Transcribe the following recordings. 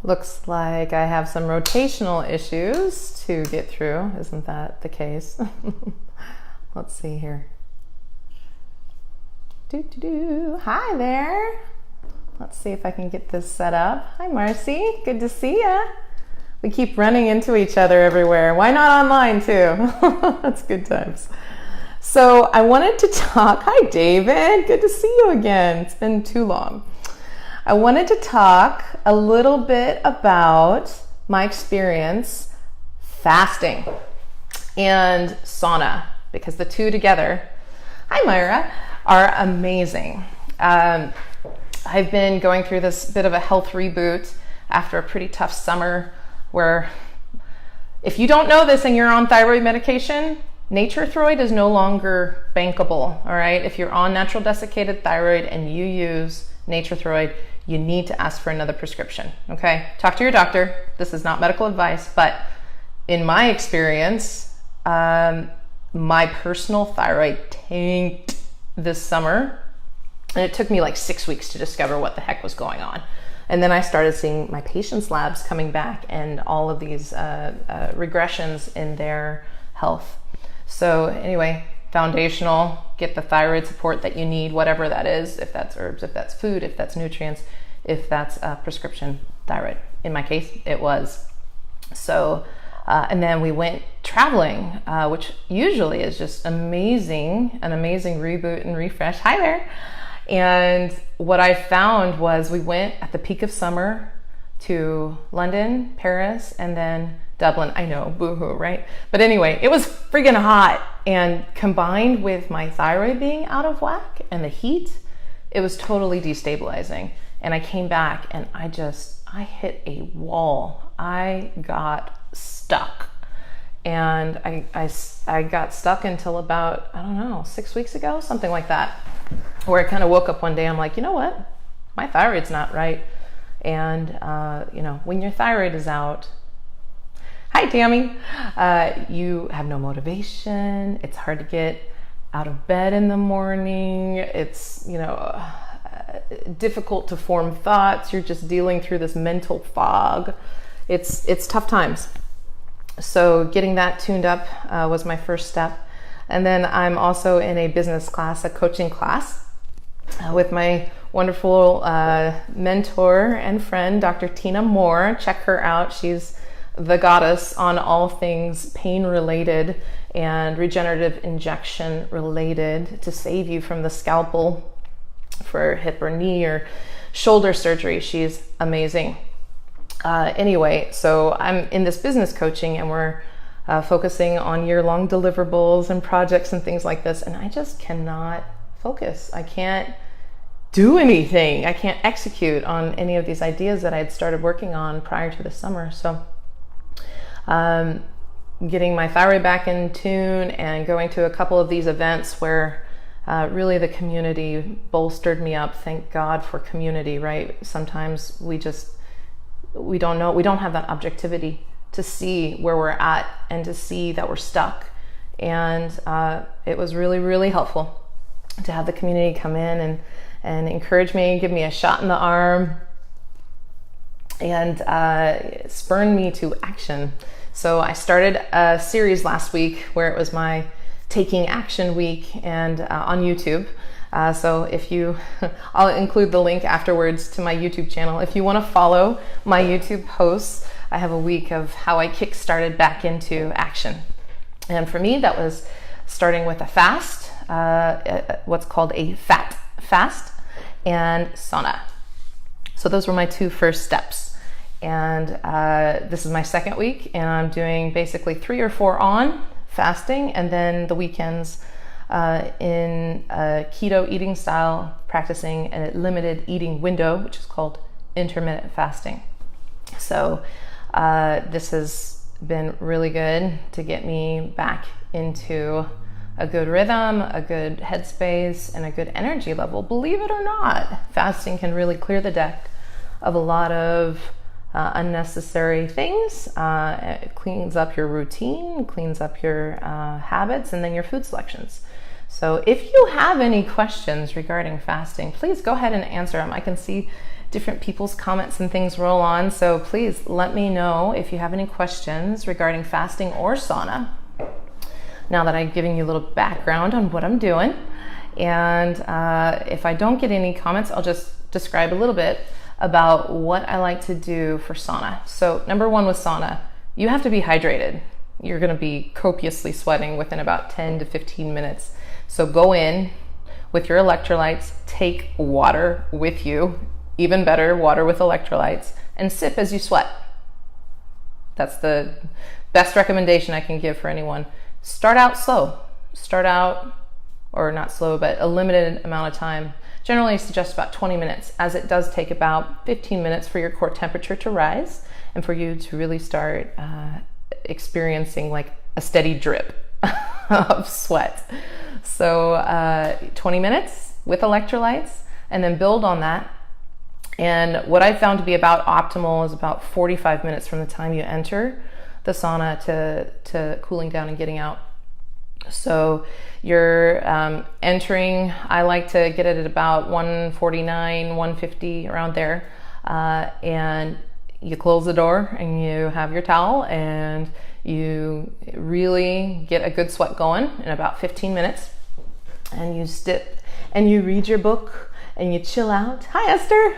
Looks like I have some rotational issues to get through. Isn't that the case? Let's see here. Hi there. Let's see if I can get this set up. Hi, Marcy. Good to see ya. We keep running into each other everywhere. Why not online too? That's good times. So I wanted to talk. Hi, David. Good to see you again. It's been too long. I wanted to talk a little bit about my experience fasting and sauna, because the two together, hi Myra, are amazing. I've been going through this bit of a health reboot after a pretty tough summer where, if you don't know this and you're on thyroid medication, Nature-Throid is no longer bankable, all right? If you're on natural desiccated thyroid and you use Nature-Throid, you need to ask for another prescription, okay? Talk to your doctor. This is not medical advice, but in my experience, my personal thyroid tanked this summer, and it took me like 6 weeks to discover what the heck was going on. And then I started seeing my patients' labs coming back and all of these regressions in their health. So anyway, foundational, get the thyroid support that you need, whatever that is, if that's herbs, if that's food, if that's nutrients, if that's prescription thyroid. In my case, it was. So, and then we went traveling, which usually is just amazing, an amazing reboot and refresh. Hi there. And what I found was we went at the peak of summer to London, Paris, and then Dublin. I know, boo-hoo, right? But anyway, it was friggin' hot, and combined with my thyroid being out of whack and the heat, it was totally destabilizing. And I came back and I hit a wall. I got stuck. And I got stuck until about, I don't know, 6 weeks ago, something like that, where I kind of woke up one day, I'm like, you know what? My thyroid's not right. And, when your thyroid is out, hi, Tammy, you have no motivation. It's hard to get out of bed in the morning. It's, difficult to form thoughts. You're just dealing through this mental fog. It's tough times. So getting that tuned up was my first step. And then I'm also in a business class, a coaching class, with my wonderful mentor and friend, Dr. Tina Moore. Check her out. She's the goddess on all things pain related and regenerative injection related to save you from the scalpel for hip or knee or shoulder surgery. She's amazing. Anyway, so I'm in this business coaching, and we're focusing on year-long deliverables and projects and things like this, and I just cannot focus. I can't do anything. I can't execute on any of these ideas that I had started working on prior to the summer. So getting my thyroid back in tune and going to a couple of these events where really the community bolstered me up. Thank God for community, right? Sometimes we don't know, we don't have that objectivity to see where we're at and to see that we're stuck. And it was really, really helpful to have the community come in and encourage me, give me a shot in the arm, and spurn me to action. So I started a series last week where it was my Taking Action Week, and on YouTube. So if you, I'll include the link afterwards to my YouTube channel. If you want to follow my YouTube posts, I have a week of how I kick-started back into action. And for me, that was starting with a fast, what's called a fat fast, and sauna. So those were my two first steps. And this is my second week, and I'm doing basically 3 or 4 on fasting, and then the weekends in a keto eating style, practicing a limited eating window, which is called intermittent fasting. So this has been really good to get me back into a good rhythm, a good headspace, and a good energy level. Believe it or not, fasting can really clear the deck of a lot of unnecessary things. It cleans up your routine, cleans up your habits, and then your food selections. So if you have any questions regarding fasting, please go ahead and answer them. I can see different people's comments and things roll on. So please let me know if you have any questions regarding fasting or sauna, now that I'm giving you a little background on what I'm doing. And if I don't get any comments, I'll just describe a little bit about what I like to do for sauna. So number one with sauna, you have to be hydrated. You're going to be copiously sweating within about 10 to 15 minutes. So go in with your electrolytes, take water with you, even better, water with electrolytes, and sip as you sweat. That's the best recommendation I can give for anyone. Start out slow. Start out, or not slow, but a limited amount of time. Generally, I suggest about 20 minutes, as it does take about 15 minutes for your core temperature to rise and for you to really start experiencing like a steady drip of sweat. So 20 minutes with electrolytes, and then build on that. And what I found to be about optimal is about 45 minutes from the time you enter the sauna to cooling down and getting out. So you're entering, I like to get it at about 149, 150, around there. And you close the door and you have your towel and you really get a good sweat going in about 15 minutes. And you sit and you read your book and you chill out. Hi, Esther.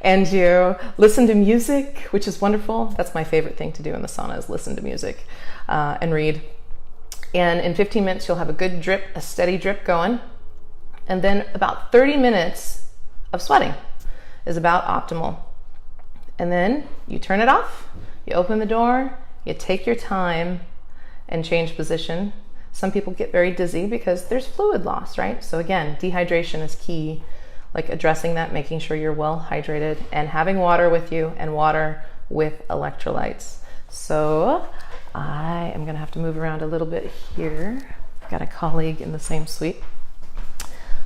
And you listen to music, which is wonderful. That's my favorite thing to do in the sauna, is listen to music and read. And in 15 minutes, you'll have a good drip, a steady drip going. And then about 30 minutes of sweating is about optimal. And then you turn it off, you open the door, you take your time and change position. Some people get very dizzy because there's fluid loss, right? So again, dehydration is key, like addressing that, making sure you're well hydrated and having water with you, and water with electrolytes. So I am gonna have to move around a little bit here. I've got a colleague in the same suite.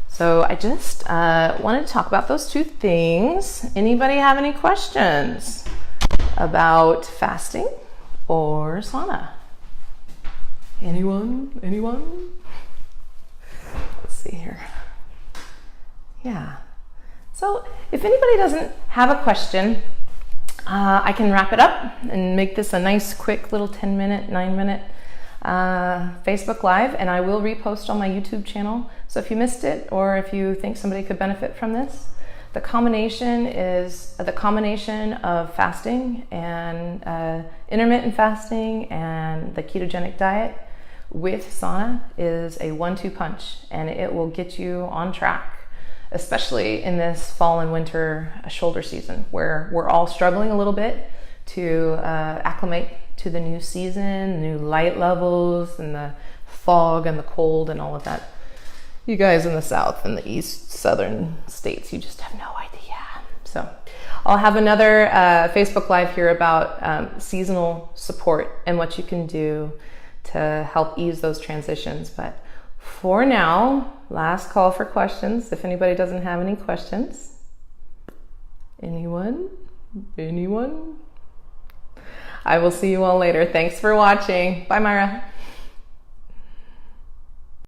So I just wanted to talk about those two things. Anybody have any questions about fasting or sauna? Anyone? Let's see here. Yeah. So if anybody doesn't have a question, I can wrap it up and make this a nice, quick little 10-minute, 9-minute Facebook Live, and I will repost on my YouTube channel. So if you missed it, or if you think somebody could benefit from this, the combination of fasting and intermittent fasting and the ketogenic diet with sauna is a 1-2 punch, and it will get you on track, especially in this fall and winter shoulder season, where we're all struggling a little bit to acclimate to the new season, new light levels, and the fog and the cold and all of that. You guys in the south and the east southern states, you just have no idea. So I'll have another Facebook Live here about seasonal support and what you can do to help ease those transitions. But for now, last call for questions. If anybody doesn't have any questions. Anyone? I will see you all later. Thanks for watching. Bye, Myra.